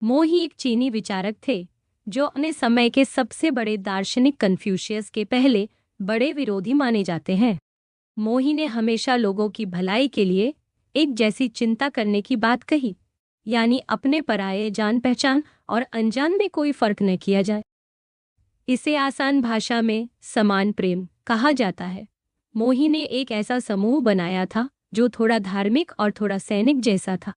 मोही एक चीनी विचारक थे जो अपने समय के सबसे बड़े दार्शनिक कन्फ्यूशियस के पहले बड़े विरोधी माने जाते हैं। मोही ने हमेशा लोगों की भलाई के लिए एक जैसी चिंता करने की बात कही, यानी अपने पराये, जान पहचान और अनजान में कोई फर्क न किया जाए। इसे आसान भाषा में समान प्रेम कहा जाता है। मोही ने एक ऐसा समूह बनाया था जो थोड़ा धार्मिक और थोड़ा सैनिक जैसा था।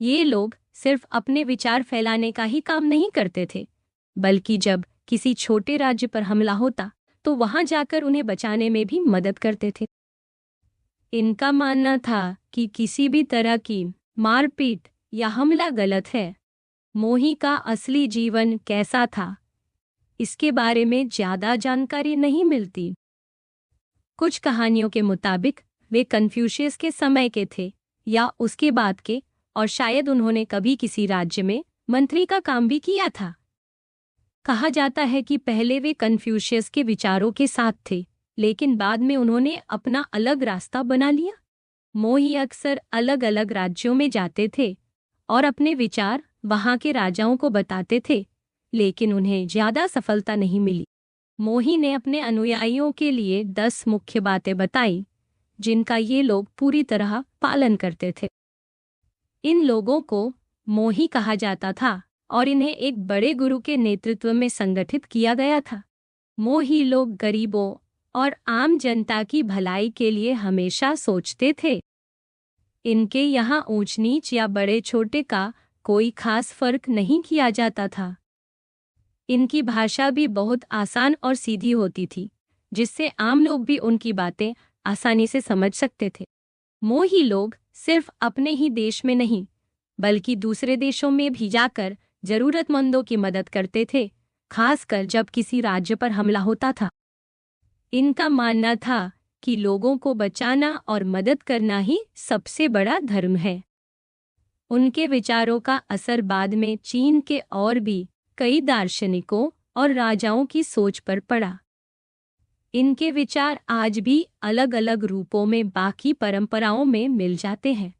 ये लोग सिर्फ अपने विचार फैलाने का ही काम नहीं करते थे, बल्कि जब किसी छोटे राज्य पर हमला होता तो वहां जाकर उन्हें बचाने में भी मदद करते थे। इनका मानना था कि किसी भी तरह की मारपीट या हमला गलत है। मोही का असली जीवन कैसा था, इसके बारे में ज्यादा जानकारी नहीं मिलती। कुछ कहानियों के मुताबिक वे कन्फ्यूशियस के समय के थे या उसके बाद के, और शायद उन्होंने कभी किसी राज्य में मंत्री का काम भी किया था। कहा जाता है कि पहले वे कन्फ्यूशियस के विचारों के साथ थे, लेकिन बाद में उन्होंने अपना अलग रास्ता बना लिया। मोही अक्सर अलग अलग राज्यों में जाते थे और अपने विचार वहां के राजाओं को बताते थे, लेकिन उन्हें ज्यादा सफलता नहीं मिली। मोही ने अपने अनुयायियों के लिए 10 मुख्य बातें बताई जिनका ये लोग पूरी तरह पालन करते थे। इन लोगों को मोही कहा जाता था और इन्हें एक बड़े गुरु के नेतृत्व में संगठित किया गया था। मोही लोग गरीबों और आम जनता की भलाई के लिए हमेशा सोचते थे। इनके यहाँ ऊंच नीच या बड़े छोटे का कोई खास फर्क नहीं किया जाता था। इनकी भाषा भी बहुत आसान और सीधी होती थी, जिससे आम लोग भी उनकी बातें आसानी से समझ सकते थे। मोही लोग सिर्फ अपने ही देश में नहीं, बल्कि दूसरे देशों में भी जाकर जरूरतमंदों की मदद करते थे, खासकर जब किसी राज्य पर हमला होता था। इनका मानना था कि लोगों को बचाना और मदद करना ही सबसे बड़ा धर्म है। उनके विचारों का असर बाद में चीन के और भी कई दार्शनिकों और राजाओं की सोच पर पड़ा। इनके विचार आज भी अलग अलग रूपों में बाकी परंपराओं में मिल जाते हैं।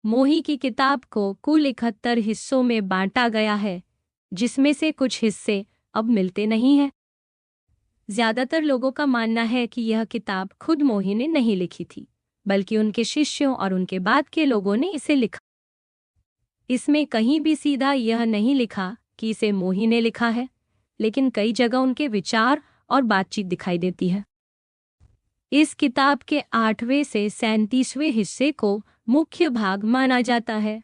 मोही की किताब को कुल 71 हिस्सों में बांटा गया है, जिसमें से कुछ हिस्से अब मिलते नहीं हैं। ज्यादातर लोगों का मानना है कि यह किताब खुद मोही ने नहीं लिखी थी, बल्कि उनके शिष्यों और उनके बाद के लोगों ने इसे लिखा। इसमें कहीं भी सीधा यह नहीं लिखा कि इसे मोही ने लिखा है, लेकिन कई जगह उनके विचार और बातचीत दिखाई देती है। इस किताब के 8वें से 37वें हिस्से को मुख्य भाग माना जाता है।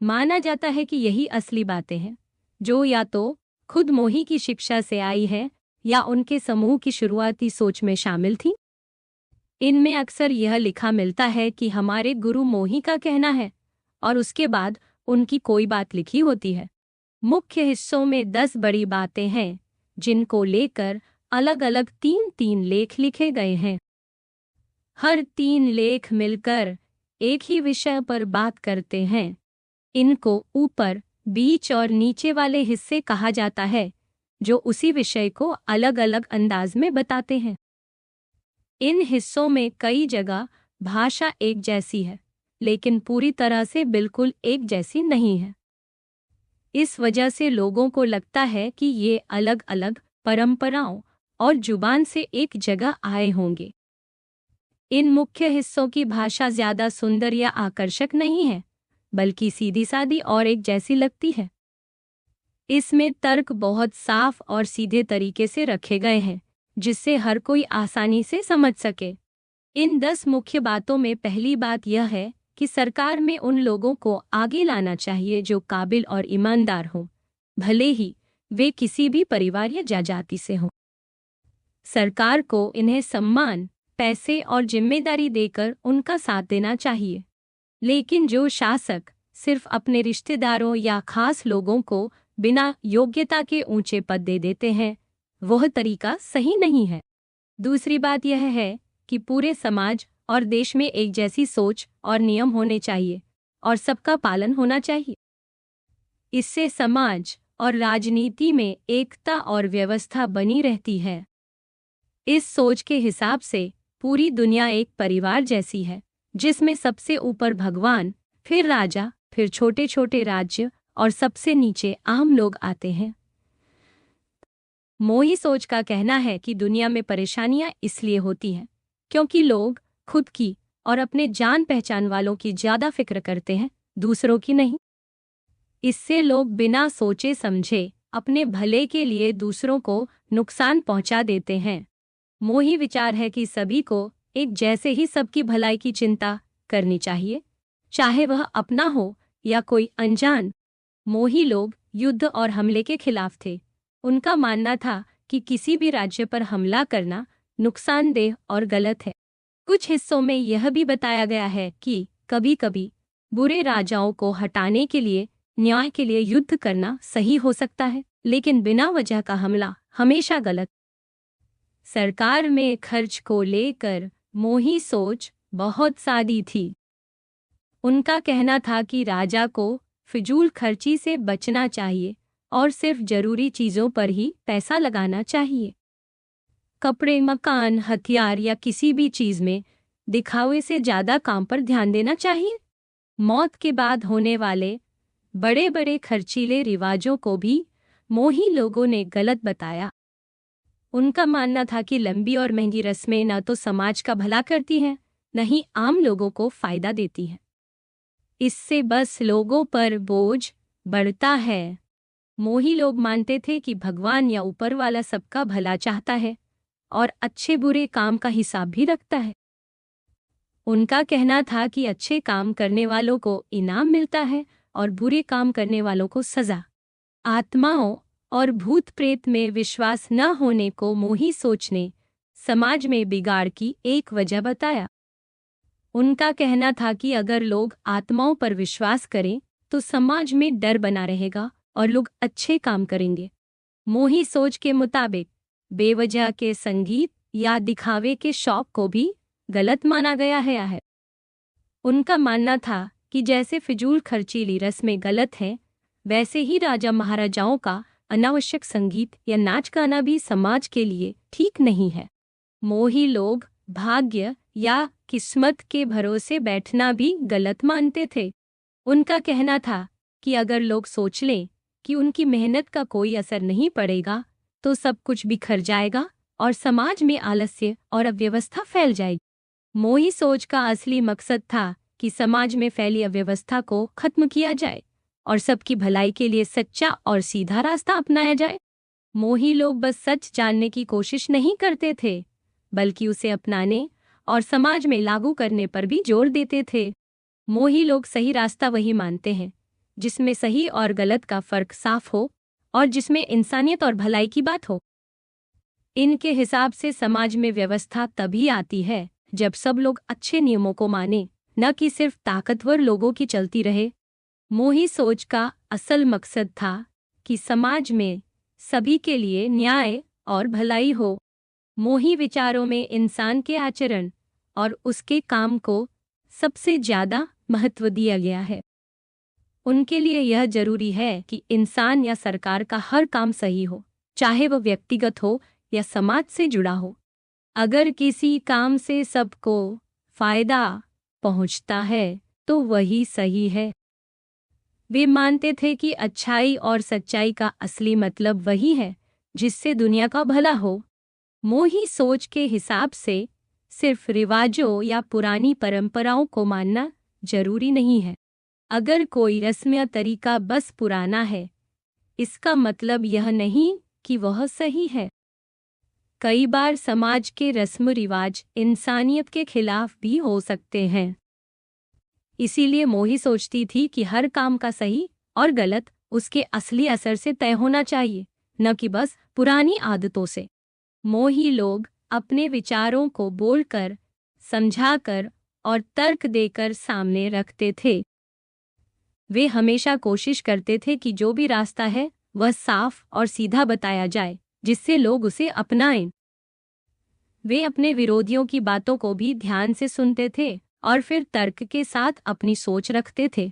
माना जाता है कि यही असली बातें हैं, जो या तो खुद मोही की शिक्षा से आई है या उनके समूह की शुरुआती सोच में शामिल थी। इनमें अक्सर यह लिखा मिलता है कि हमारे गुरु मोही का कहना है, और उसके बाद उनकी कोई बात लिखी होती है। मुख्य हिस्सों में 10 बड़ी बातें हैं, जिनको लेकर अलग अलग 3-3 लेख लिखे गए हैं। हर 3 लेख मिलकर एक ही विषय पर बात करते हैं। इनको ऊपर, बीच और नीचे वाले हिस्से कहा जाता है, जो उसी विषय को अलग अलग अंदाज में बताते हैं। इन हिस्सों में कई जगह भाषा एक जैसी है, लेकिन पूरी तरह से बिल्कुल एक जैसी नहीं है। इस वजह से लोगों को लगता है कि ये अलग अलग परंपराओं और जुबान से एक जगह आए होंगे। इन मुख्य हिस्सों की भाषा ज्यादा सुंदर या आकर्षक नहीं है, बल्कि सीधी सादी और एक जैसी लगती है। इसमें तर्क बहुत साफ और सीधे तरीके से रखे गए हैं, जिससे हर कोई आसानी से समझ सके। इन 10 मुख्य बातों में पहली बात यह है कि सरकार में उन लोगों को आगे लाना चाहिए जो काबिल और ईमानदार हों, भले ही वे किसी भी परिवार या जाति से हों। सरकार को इन्हें सम्मान, पैसे और जिम्मेदारी देकर उनका साथ देना चाहिए। लेकिन जो शासक सिर्फ अपने रिश्तेदारों या खास लोगों को बिना योग्यता के ऊंचे पद दे देते हैं, वह तरीका सही नहीं है। दूसरी बात यह है कि पूरे समाज और देश में एक जैसी सोच और नियम होने चाहिए और सबका पालन होना चाहिए। इससे समाज और राजनीति में एकता और व्यवस्था बनी रहती है। इस सोच के हिसाब से पूरी दुनिया एक परिवार जैसी है, जिसमें सबसे ऊपर भगवान, फिर राजा, फिर छोटे छोटे राज्य और सबसे नीचे आम लोग आते हैं। मोही सोच का कहना है कि दुनिया में परेशानियां इसलिए होती हैं क्योंकि लोग खुद की और अपने जान पहचान वालों की ज्यादा फिक्र करते हैं, दूसरों की नहीं। इससे लोग बिना सोचे समझे अपने भले के लिए दूसरों को नुकसान पहुंचा देते हैं। मोही विचार है कि सभी को एक जैसे ही सबकी भलाई की चिंता करनी चाहिए, चाहे वह अपना हो या कोई अनजान। मोही लोग युद्ध और हमले के खिलाफ थे। उनका मानना था कि किसी भी राज्य पर हमला करना नुकसानदेह और गलत है। कुछ हिस्सों में यह भी बताया गया है कि कभी-कभी बुरे राजाओं को हटाने के लिए न्याय के लिए युद्ध करना सही हो सकता है, लेकिन बिना वजह का हमला हमेशा गलत। सरकार में खर्च को लेकर मोही सोच बहुत सादी थी। उनका कहना था कि राजा को फिजूल खर्ची से बचना चाहिए और सिर्फ जरूरी चीजों पर ही पैसा लगाना चाहिए। कपड़े, मकान, हथियार या किसी भी चीज में दिखावे से ज्यादा काम पर ध्यान देना चाहिए। मौत के बाद होने वाले बड़े बड़े खर्चीले रिवाजों को भी मोही लोगों ने गलत बताया। उनका मानना था कि लंबी और महंगी रस्में न तो समाज का भला करती हैं, न ही आम लोगों को फायदा देती हैं। इससे बस लोगों पर बोझ बढ़ता है। मोही लोग मानते थे कि भगवान या ऊपर वाला सबका भला चाहता है और अच्छे बुरे काम का हिसाब भी रखता है। उनका कहना था कि अच्छे काम करने वालों को इनाम मिलता है और बुरे काम करने वालों को सजा। आत्माओं और भूत प्रेत में विश्वास न होने को मोही सोच ने समाज में बिगाड़ की एक वजह बताया। उनका कहना था कि अगर लोग आत्माओं पर विश्वास करें तो समाज में डर बना रहेगा और लोग अच्छे काम करेंगे। मोही सोच के मुताबिक बेवजह के संगीत या दिखावे के शौक को भी गलत माना गया है। उनका मानना था कि जैसे फिजूल खर्चीली रस्में गलत हैं, वैसे ही राजा महाराजाओं का अनावश्यक संगीत या नाच गाना भी समाज के लिए ठीक नहीं है। मोही लोग भाग्य या किस्मत के भरोसे बैठना भी गलत मानते थे। उनका कहना था कि अगर लोग सोच लें कि उनकी मेहनत का कोई असर नहीं पड़ेगा तो सब कुछ बिखर जाएगा और समाज में आलस्य और अव्यवस्था फैल जाएगी। मोही सोच का असली मकसद था कि समाज में फैली अव्यवस्था को खत्म किया जाए और सबकी भलाई के लिए सच्चा और सीधा रास्ता अपनाया जाए। मोही लोग बस सच जानने की कोशिश नहीं करते थे, बल्कि उसे अपनाने और समाज में लागू करने पर भी जोर देते थे। मोही लोग सही रास्ता वही मानते हैं जिसमें सही और गलत का फर्क साफ हो और जिसमें इंसानियत और भलाई की बात हो। इनके हिसाब से समाज में व्यवस्था तभी आती है जब सब लोग अच्छे नियमों को माने, न कि सिर्फ ताकतवर लोगों की चलती रहे। मोही सोच का असल मकसद था कि समाज में सभी के लिए न्याय और भलाई हो। मोही विचारों में इंसान के आचरण और उसके काम को सबसे ज्यादा महत्व दिया गया है। उनके लिए यह जरूरी है कि इंसान या सरकार का हर काम सही हो, चाहे वह व्यक्तिगत हो या समाज से जुड़ा हो। अगर किसी काम से सबको फायदा पहुंचता है तो वही सही है। वे मानते थे कि अच्छाई और सच्चाई का असली मतलब वही है जिससे दुनिया का भला हो। मोही सोच के हिसाब से सिर्फ रिवाजों या पुरानी परंपराओं को मानना जरूरी नहीं है। अगर कोई रस्म या तरीका बस पुराना है, इसका मतलब यह नहीं कि वह सही है। कई बार समाज के रस्म रिवाज इंसानियत के खिलाफ भी हो सकते हैं। इसीलिए मोही सोचती थी कि हर काम का सही और गलत उसके असली असर से तय होना चाहिए, न कि बस पुरानी आदतों से। मोही लोग अपने विचारों को बोलकर, समझाकर और तर्क देकर सामने रखते थे। वे हमेशा कोशिश करते थे कि जो भी रास्ता है वह साफ और सीधा बताया जाए, जिससे लोग उसे अपनाएं। वे अपने विरोधियों की बातों को भी ध्यान से सुनते थे और फिर तर्क के साथ अपनी सोच रखते थे।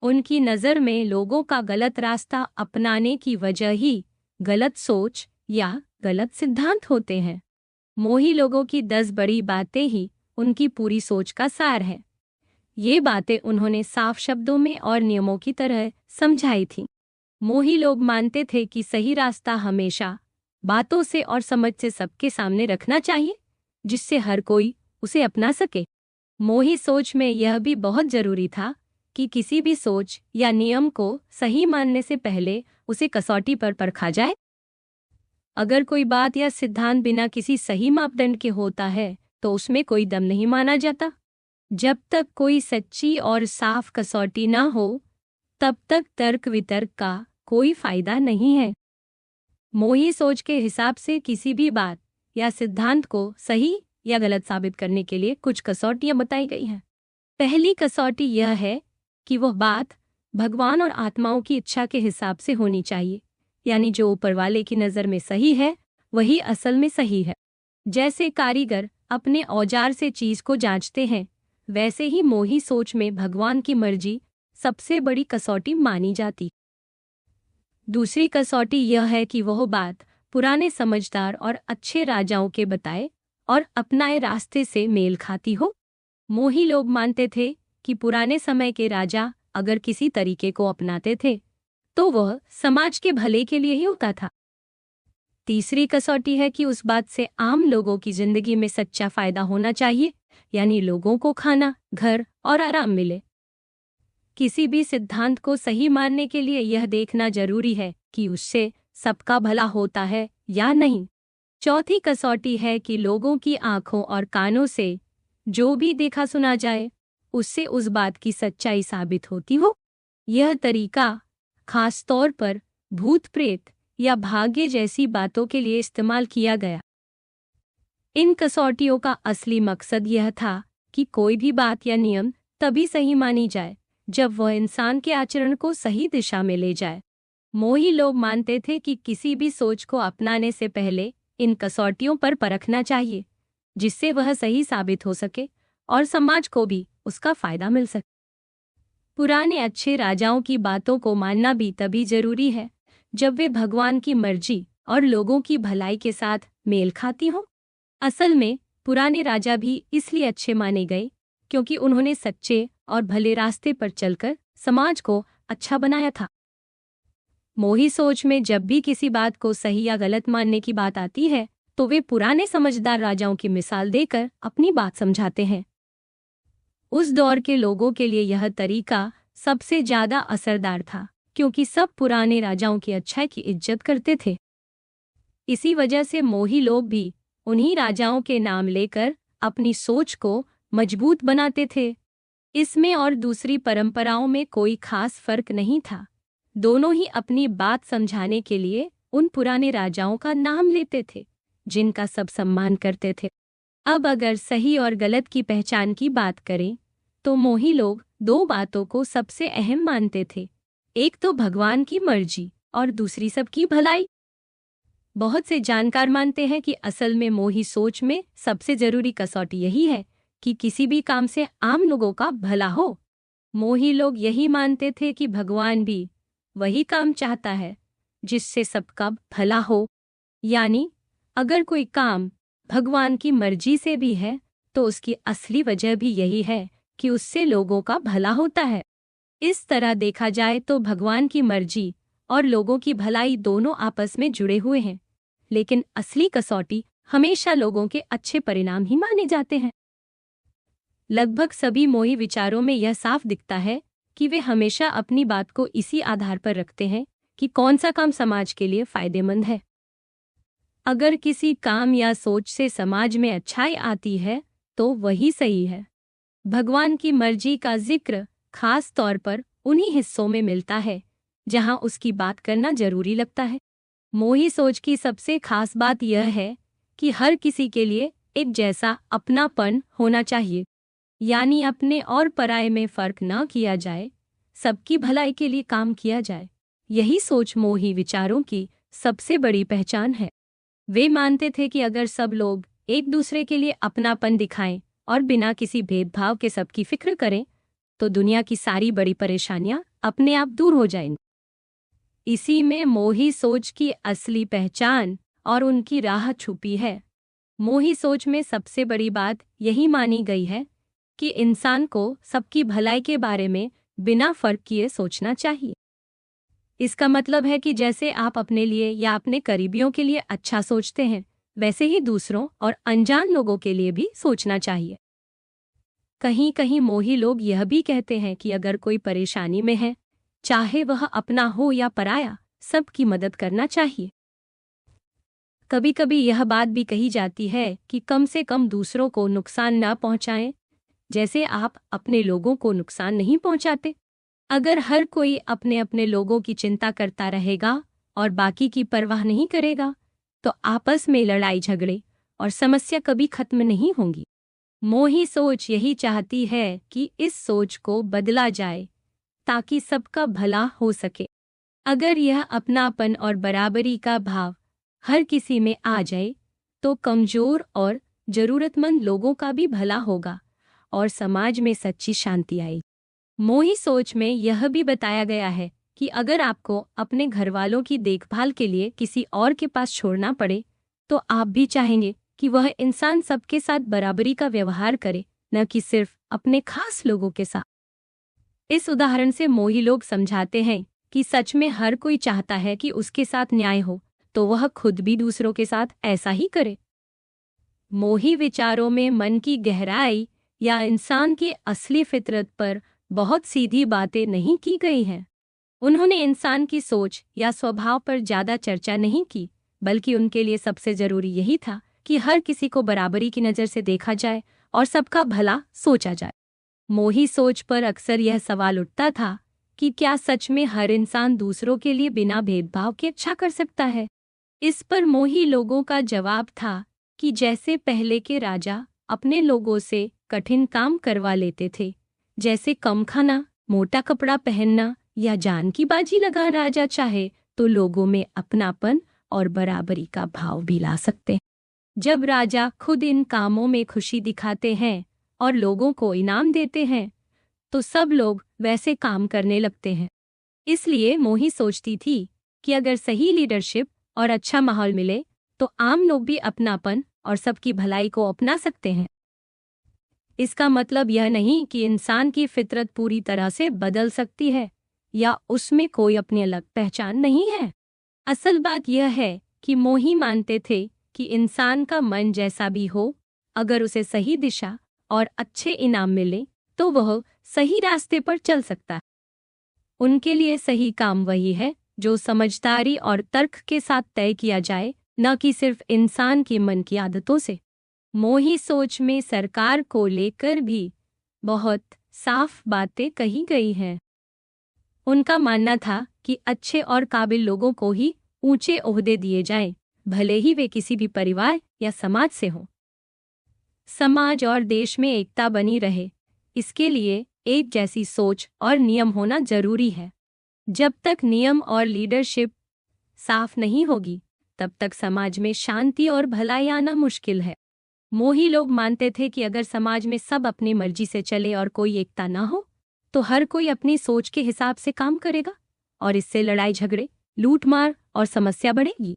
उनकी नज़र में लोगों का गलत रास्ता अपनाने की वजह ही गलत सोच या गलत सिद्धांत होते हैं। मोही लोगों की 10 बड़ी बातें ही उनकी पूरी सोच का सार है। ये बातें उन्होंने साफ शब्दों में और नियमों की तरह समझाई थी। मोही लोग मानते थे कि सही रास्ता हमेशा बातों से और समझ से सबके सामने रखना चाहिए, जिससे हर कोई उसे अपना सके। मोही सोच में यह भी बहुत जरूरी था कि किसी भी सोच या नियम को सही मानने से पहले उसे कसौटी पर परखा जाए। अगर कोई बात या सिद्धांत बिना किसी सही मापदंड के होता है तो उसमें कोई दम नहीं माना जाता। जब तक कोई सच्ची और साफ कसौटी न हो तब तक तर्क वितर्क का कोई फायदा नहीं है। मोही सोच के हिसाब से किसी भी बात या सिद्धांत को सही या गलत साबित करने के लिए कुछ कसौटियां बताई गई हैं। पहली कसौटी यह है कि वह बात भगवान और आत्माओं की इच्छा के हिसाब से होनी चाहिए, यानी जो ऊपर वाले की नज़र में सही है वही असल में सही है। जैसे कारीगर अपने औजार से चीज को जांचते हैं, वैसे ही मोही सोच में भगवान की मर्जी सबसे बड़ी कसौटी मानी जाती। दूसरी कसौटी यह है कि वह बात पुराने समझदार और अच्छे राजाओं के बताए और अपनाए रास्ते से मेल खाती हो। मोही लोग मानते थे कि पुराने समय के राजा अगर किसी तरीके को अपनाते थे तो वह समाज के भले के लिए ही होता था। तीसरी कसौटी है कि उस बात से आम लोगों की जिंदगी में सच्चा फायदा होना चाहिए, यानी लोगों को खाना, घर और आराम मिले। किसी भी सिद्धांत को सही मानने के लिए यह देखना जरूरी है कि उससे सबका भला होता है या नहीं। चौथी कसौटी है कि लोगों की आंखों और कानों से जो भी देखा सुना जाए उससे उस बात की सच्चाई साबित होती हो। यह तरीका खास तौर पर भूत प्रेत या भाग्य जैसी बातों के लिए इस्तेमाल किया गया। इन कसौटियों का असली मकसद यह था कि कोई भी बात या नियम तभी सही मानी जाए जब वह इंसान के आचरण को सही दिशा में ले जाए। मोही लोग मानते थे कि किसी भी सोच को अपनाने से पहले इन कसौटियों पर परखना चाहिए, जिससे वह सही साबित हो सके और समाज को भी उसका फायदा मिल सके। पुराने अच्छे राजाओं की बातों को मानना भी तभी जरूरी है जब वे भगवान की मर्जी और लोगों की भलाई के साथ मेल खाती हों। असल में पुराने राजा भी इसलिए अच्छे माने गए क्योंकि उन्होंने सच्चे और भले रास्ते पर चलकर समाज को अच्छा बनाया था। मोही सोच में जब भी किसी बात को सही या गलत मानने की बात आती है तो वे पुराने समझदार राजाओं की मिसाल देकर अपनी बात समझाते हैं। उस दौर के लोगों के लिए यह तरीका सबसे ज्यादा असरदार था क्योंकि सब पुराने राजाओं की अच्छाई की इज्जत करते थे। इसी वजह से मोही लोग भी उन्हीं राजाओं के नाम लेकर अपनी सोच को मजबूत बनाते थे। इसमें और दूसरी परंपराओं में कोई खास फर्क नहीं था। दोनों ही अपनी बात समझाने के लिए उन पुराने राजाओं का नाम लेते थे जिनका सब सम्मान करते थे। अब अगर सही और गलत की पहचान की बात करें तो मोही लोग दो बातों को सबसे अहम मानते थे, एक तो भगवान की मर्जी और दूसरी सबकी भलाई। बहुत से जानकार मानते हैं कि असल में मोही सोच में सबसे जरूरी कसौटी यही है कि किसी भी काम से आम लोगों का भला हो। मोही लोग यही मानते थे कि भगवान भी वही काम चाहता है जिससे सबका भला हो, यानी अगर कोई काम भगवान की मर्जी से भी है तो उसकी असली वजह भी यही है कि उससे लोगों का भला होता है। इस तरह देखा जाए तो भगवान की मर्जी और लोगों की भलाई दोनों आपस में जुड़े हुए हैं, लेकिन असली कसौटी हमेशा लोगों के अच्छे परिणाम ही माने जाते हैं। लगभग सभी मोही विचारों में यह साफ दिखता है कि वे हमेशा अपनी बात को इसी आधार पर रखते हैं कि कौन सा काम समाज के लिए फायदेमंद है। अगर किसी काम या सोच से समाज में अच्छाई आती है तो वही सही है। भगवान की मर्जी का जिक्र खास तौर पर उन्हीं हिस्सों में मिलता है जहां उसकी बात करना जरूरी लगता है। मोही सोच की सबसे खास बात यह है कि हर किसी के लिए एक जैसा अपनापन होना चाहिए, यानी अपने और पराये में फर्क न किया जाए, सबकी भलाई के लिए काम किया जाए। यही सोच मोही विचारों की सबसे बड़ी पहचान है। वे मानते थे कि अगर सब लोग एक दूसरे के लिए अपनापन दिखाएं और बिना किसी भेदभाव के सबकी फिक्र करें तो दुनिया की सारी बड़ी परेशानियां अपने आप दूर हो जाएंगी। इसी में मोही सोच की असली पहचान और उनकी राह छुपी है। मोही सोच में सबसे बड़ी बात यही मानी गई है कि इंसान को सबकी भलाई के बारे में बिना फर्क किए सोचना चाहिए। इसका मतलब है कि जैसे आप अपने लिए या अपने करीबियों के लिए अच्छा सोचते हैं, वैसे ही दूसरों और अनजान लोगों के लिए भी सोचना चाहिए। कहीं कहीं मोही लोग यह भी कहते हैं कि अगर कोई परेशानी में है, चाहे वह अपना हो या पराया, सबकी मदद करना चाहिए। कभी कभी यह बात भी कही जाती है कि कम से कम दूसरों को नुकसान न पहुंचाएं, जैसे आप अपने लोगों को नुकसान नहीं पहुंचाते। अगर हर कोई अपने अपने लोगों की चिंता करता रहेगा और बाकी की परवाह नहीं करेगा, तो आपस में लड़ाई झगड़े और समस्या कभी खत्म नहीं होंगी। मोही सोच यही चाहती है कि इस सोच को बदला जाए ताकि सबका भला हो सके। अगर यह अपनापन और बराबरी का भाव हर किसी में आ जाए, तो कमजोर और जरूरतमंद लोगों का भी भला होगा और समाज में सच्ची शांति आएगी। मोही सोच में यह भी बताया गया है कि अगर आपको अपने घरवालों की देखभाल के लिए किसी और के पास छोड़ना पड़े, तो आप भी चाहेंगे कि वह इंसान सबके साथ बराबरी का व्यवहार करे, न कि सिर्फ अपने खास लोगों के साथ। इस उदाहरण से मोही लोग समझाते हैं कि सच में हर कोई चाहता है कि उसके साथ न्याय हो, तो वह खुद भी दूसरों के साथ ऐसा ही करे। मोही विचारों में मन की गहराई या इंसान की असली फितरत पर बहुत सीधी बातें नहीं की गई हैं। उन्होंने इंसान की सोच या स्वभाव पर ज्यादा चर्चा नहीं की, बल्कि उनके लिए सबसे जरूरी यही था कि हर किसी को बराबरी की नज़र से देखा जाए और सबका भला सोचा जाए। मोही सोच पर अक्सर यह सवाल उठता था कि क्या सच में हर इंसान दूसरों के लिए बिना भेदभाव के अच्छा कर सकता है? इस पर मोही लोगों का जवाब था कि जैसे पहले के राजा अपने लोगों से कठिन काम करवा लेते थे, जैसे कम खाना, मोटा कपड़ा पहनना या जान की बाजी लगा राजा चाहे तो लोगों में अपनापन और बराबरी का भाव भी ला सकते हैं। जब राजा खुद इन कामों में खुशी दिखाते हैं और लोगों को इनाम देते हैं, तो सब लोग वैसे काम करने लगते हैं। इसलिए मोही सोचती थी कि अगर सही लीडरशिप और अच्छा माहौल मिले, तो आम लोग भी अपनापन और सबकी भलाई को अपना सकते हैं। इसका मतलब यह नहीं कि इंसान की फितरत पूरी तरह से बदल सकती है या उसमें कोई अपनी अलग पहचान नहीं है। असल बात यह है कि मोही मानते थे कि इंसान का मन जैसा भी हो, अगर उसे सही दिशा और अच्छे इनाम मिले, तो वह सही रास्ते पर चल सकता है। उनके लिए सही काम वही है जो समझदारी और तर्क के साथ तय किया जाए, न कि सिर्फ इंसान के मन की आदतों से। मोही सोच में सरकार को लेकर भी बहुत साफ बातें कही गई हैं। उनका मानना था कि अच्छे और काबिल लोगों को ही ऊंचे ओहदे दिए जाएं, भले ही वे किसी भी परिवार या समाज से हों। समाज और देश में एकता बनी रहे, इसके लिए एक जैसी सोच और नियम होना जरूरी है। जब तक नियम और लीडरशिप साफ नहीं होगी, तब तक समाज में शांति और भलाई आना मुश्किल है। मोही लोग मानते थे कि अगर समाज में सब अपनी मर्जी से चले और कोई एकता ना हो, तो हर कोई अपनी सोच के हिसाब से काम करेगा और इससे लड़ाई झगड़े, लूटमार और समस्या बढ़ेगी।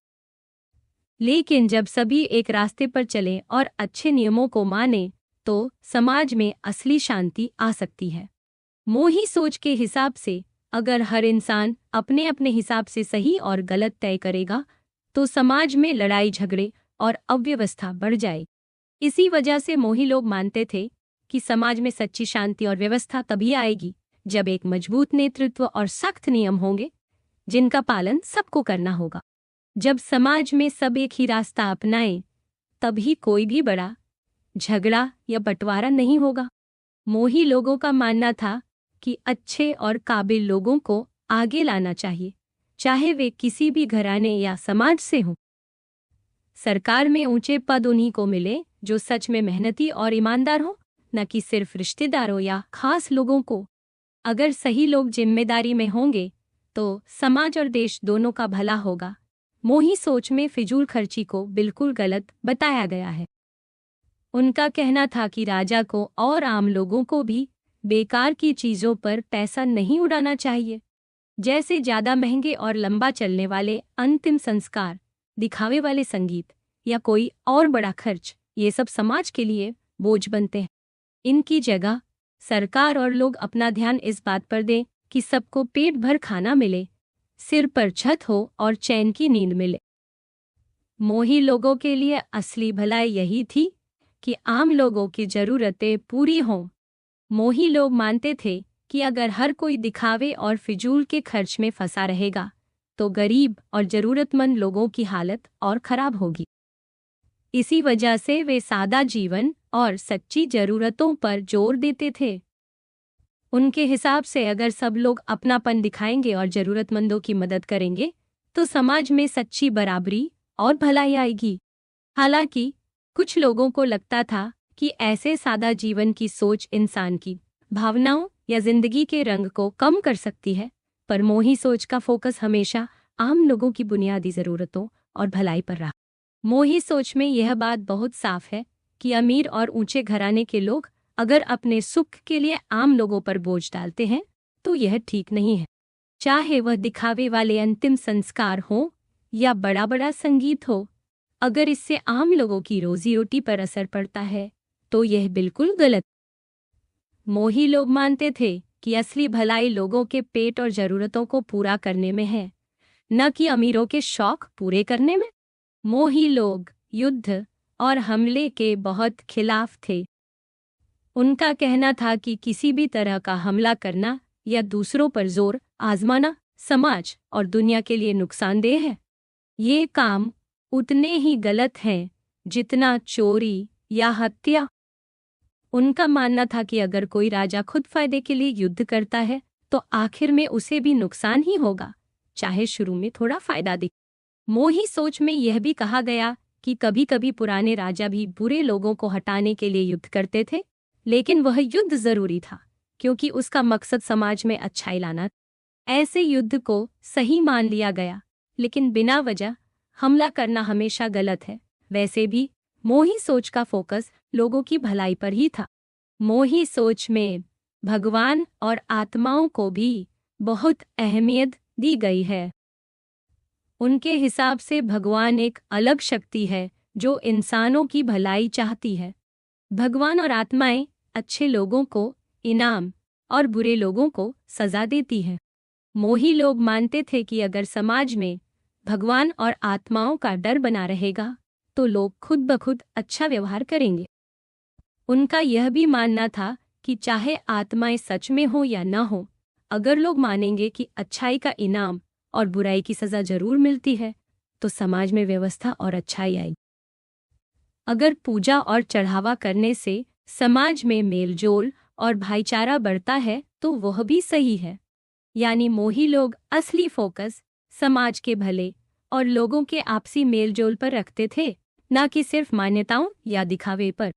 लेकिन जब सभी एक रास्ते पर चलें और अच्छे नियमों को माने, तो समाज में असली शांति आ सकती है। मोही सोच के हिसाब से अगर हर इंसान अपने अपने हिसाब से सही और गलत तय करेगा, तो समाज में लड़ाई झगड़े और अव्यवस्था बढ़ जाएगी। इसी वजह से मोही लोग मानते थे कि समाज में सच्ची शांति और व्यवस्था तभी आएगी जब एक मजबूत नेतृत्व और सख्त नियम होंगे, जिनका पालन सबको करना होगा। जब समाज में सब एक ही रास्ता अपनाएं, तभी कोई भी बड़ा झगड़ा या बंटवारा नहीं होगा। मोही लोगों का मानना था कि अच्छे और काबिल लोगों को आगे लाना चाहिए, चाहे वे किसी भी घराने या समाज से हों। सरकार में ऊंचे पद उन्हीं को मिले जो सच में मेहनती और ईमानदार हों, न कि सिर्फ रिश्तेदारों या खास लोगों को। अगर सही लोग जिम्मेदारी में होंगे, तो समाज और देश दोनों का भला होगा। मोही सोच में फिजूल खर्ची को बिल्कुल गलत बताया गया है। उनका कहना था कि राजा को और आम लोगों को भी बेकार की चीजों पर पैसा नहीं उड़ाना चाहिए, जैसे ज्यादा महंगे और लंबा चलने वाले अंतिम संस्कार, दिखावे वाले संगीत या कोई और बड़ा खर्च। ये सब समाज के लिए बोझ बनते हैं। इनकी जगह सरकार और लोग अपना ध्यान इस बात पर दें कि सबको पेट भर खाना मिले, सिर पर छत हो और चैन की नींद मिले। मोही लोगों के लिए असली भलाई यही थी कि आम लोगों की जरूरतें पूरी हों। मोही लोग मानते थे कि अगर हर कोई दिखावे और फिजूल के खर्च में फंसा रहेगा तो गरीब और जरूरतमंद लोगों की हालत और खराब होगी। इसी वजह से वे सादा जीवन और सच्ची जरूरतों पर जोर देते थे। उनके हिसाब से अगर सब लोग अपनापन दिखाएंगे और जरूरतमंदों की मदद करेंगे तो समाज में सच्ची बराबरी और भलाई आएगी। हालांकि कुछ लोगों को लगता था कि ऐसे सादा जीवन की सोच इंसान की भावनाओं या जिंदगी के रंग को कम कर सकती है, पर मोही सोच का फोकस हमेशा आम लोगों की बुनियादी जरूरतों और भलाई पर रहा। मोही सोच में यह बात बहुत साफ है कि अमीर और ऊंचे घराने के लोग अगर अपने सुख के लिए आम लोगों पर बोझ डालते हैं तो यह ठीक नहीं है। चाहे वह दिखावे वाले अंतिम संस्कार हो या बड़ा बड़ा संगीत हो, अगर इससे आम लोगों की रोजी रोटी पर असर पड़ता है तो यह बिल्कुल गलत। मोही लोग मानते थे कि असली भलाई लोगों के पेट और जरूरतों को पूरा करने में है, न कि अमीरों के शौक पूरे करने में। मोही लोग युद्ध और हमले के बहुत खिलाफ थे। उनका कहना था कि किसी भी तरह का हमला करना या दूसरों पर जोर आजमाना समाज और दुनिया के लिए नुकसानदेह है। ये काम उतने ही गलत हैं जितना चोरी या हत्या। उनका मानना था कि अगर कोई राजा खुद फायदे के लिए युद्ध करता है तो आखिर में उसे भी नुकसान ही होगा, चाहे शुरू में थोड़ा फायदा दिखे। मोही सोच में यह भी कहा गया कि कभी कभी पुराने राजा भी बुरे लोगों को हटाने के लिए युद्ध करते थे, लेकिन वह युद्ध जरूरी था क्योंकि उसका मकसद समाज में अच्छाई लाना। ऐसे युद्ध को सही मान लिया गया, लेकिन बिना वजह हमला करना हमेशा गलत है। वैसे भी मोही सोच का फोकस लोगों की भलाई पर ही था। मोही सोच में भगवान और आत्माओं को भी बहुत अहमियत दी गई है। उनके हिसाब से भगवान एक अलग शक्ति है जो इंसानों की भलाई चाहती है। भगवान और आत्माएं अच्छे लोगों को इनाम और बुरे लोगों को सजा देती हैं। मोही लोग मानते थे कि अगर समाज में भगवान और आत्माओं का डर बना रहेगा तो लोग खुद ब खुद अच्छा व्यवहार करेंगे। उनका यह भी मानना था कि चाहे आत्माएं सच में हो या न हो, अगर लोग मानेंगे कि अच्छाई का इनाम और बुराई की सजा जरूर मिलती है तो समाज में व्यवस्था और अच्छाई आएगी। अगर पूजा और चढ़ावा करने से समाज में मेलजोल और भाईचारा बढ़ता है तो वह भी सही है। यानी मोही लोग असली फोकस समाज के भले और लोगों के आपसी मेलजोल पर रखते थे, न कि सिर्फ मान्यताओं या दिखावे पर।